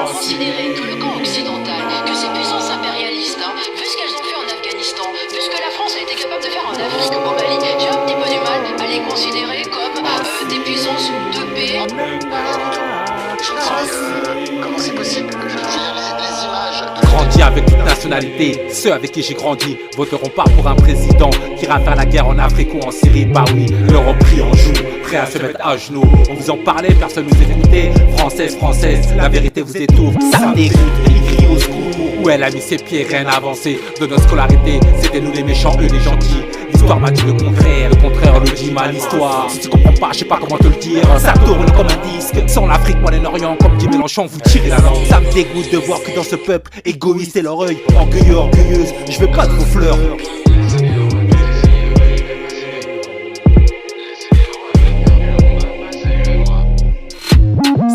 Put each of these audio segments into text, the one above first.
considérer que le camp occidental, que ces puissances impérialistes, vu ce qu'elles ont fait en Afghanistan, vu ce que la France a été capable de faire en Afrique, au Mali, j'ai un petit peu du mal à les considérer comme des puissances de paix. Comment c'est possible que je vois les images Grandi avec toute nationalité, ceux avec qui j'ai grandi voteront pas pour un président qui ira faire la guerre en Afrique ou en Syrie. Bah oui, l'Europe pris en joue, prêt à se mettre à genoux. On vous en parlait, personne nous écoutait. Française, française, la vérité vous étouffe. Ça me dégoûte, il crie au secours. Où elle a mis ses pieds, rien avancé. De notre scolarité, c'était nous les méchants, eux les gentils. L'histoire m'a dit le contraire le dit mal l'histoire. Si tu comprends pas, je sais pas comment te le dire. Ça tourne comme un disque, sans l'Afrique, Moyen-Orient, comme dit Mélenchon, vous tirez la langue. Ça me dégoûte de voir que dans ce peuple égoïste et l'orgueil, orgueilleux, orgueilleuse, je veux pas de vos fleurs.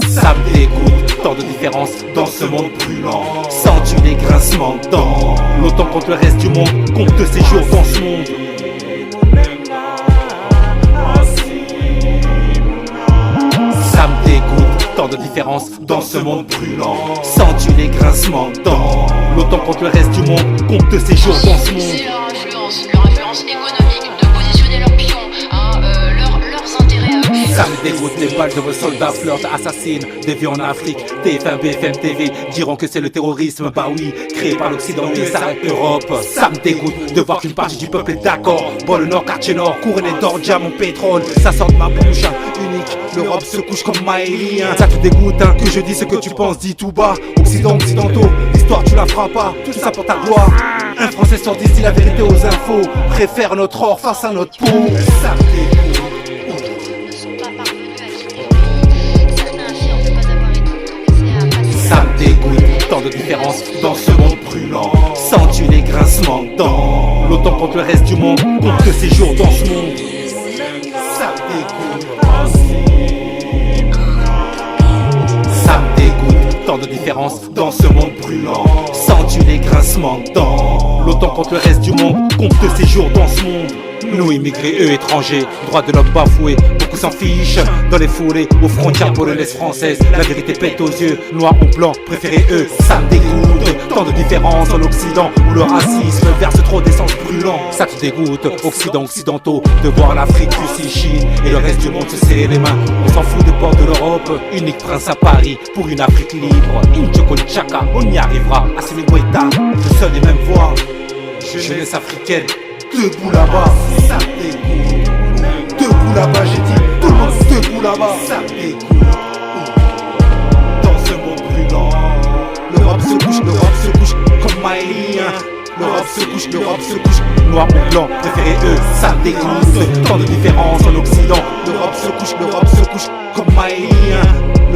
Ça me dégoûte, tant de différences dans ce monde brûlant. Sens-tu les grincements de dents? L'OTAN contre le reste du monde, compte de ses jours dans ce monde. Ça me dégoûte, tant de différences dans ce monde brûlant. Sens-tu les grincements de dents? L'OTAN contre le reste du monde, compte de ses jours dans ce monde. C'est leur influence économique, de positionner leurs pions, leurs intérêts à eux. Ça me dégoûte, les balles de vos soldats flirtent, assassinent des vies en Afrique. TF1, BFM TV diront que c'est le terrorisme. Bah oui, créé par l'Occident, mais ça reste l'Europe. Ça me dégoûte de voir qu'une partie du peuple est d'accord. Bon, le Nord, quartier Nord, couronné d'or, diamant, pétrole. Ça sort de ma bouche, unique. L'Europe se couche comme Maëlie. Ça te dégoûte, que je dis ce que tu penses, dis tout bas. Occident, occidentaux, l'histoire tu la feras pas. Tout ça pour ta gloire. Un Français sort d'ici la vérité aux infos. Préfère notre or face à notre peau. Ça me dégoûte. Ça me dégoûte, tant de différences dans ce monde brûlant. Sens-tu les grincements de dents? L'OTAN contre le reste du monde, compte que ses jours dans ce monde. Ça me dégoûte. Ça me dégoûte, tant de différences dans ce monde brûlant. Sens-tu les grincements de dents? L'OTAN contre le reste du monde, compte que ses jours dans ce monde. Nous immigrés, eux étrangers, droits de l'homme bafoués, beaucoup s'en fichent. Dans les foulées, aux frontières polonaises françaises, la vérité pète aux yeux, noir ou blanc, préférez eux, ça me dégoûte. Tant de différences en l'Occident, où le racisme verse trop d'essence brûlant. Ça te dégoûte, Occident, occidentaux, de voir l'Afrique, Russie, Chine et le reste du monde se serrer les mains. On s'en fout des ports de l'Europe, unique prince à Paris, pour une Afrique libre. Inchoko Chaka, on y arrivera, Assimi Goïta, le seul et même voix. Jeunesse africaine, debout là-bas, ça me dégoûte. Debout là-bas, j'ai dit, tout le monde debout là-bas, ça me dégoûte. Dans ce monde brûlant, l'Europe se couche comme Maëlie. L'Europe se couche, noir ou blanc, préférez eux, ça me dégoûte. Tant de différences en Occident, l'Europe se couche comme Maëlie.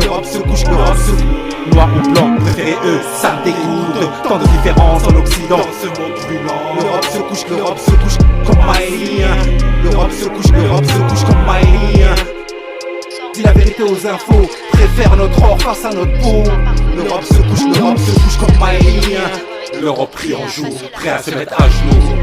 L'Europe se couche, noir ou blanc, préférez eux, ça me dégoûte. Tant de différences en Occident, dans ce monde brûlant. L'Europe se couche comme Maëlie. L'Europe se couche comme Maëlie. Dis la vérité aux infos, préfère notre or face à notre peau. L'Europe se couche comme Maëlie. L'Europe pris en joue, prêt à se mettre à genoux.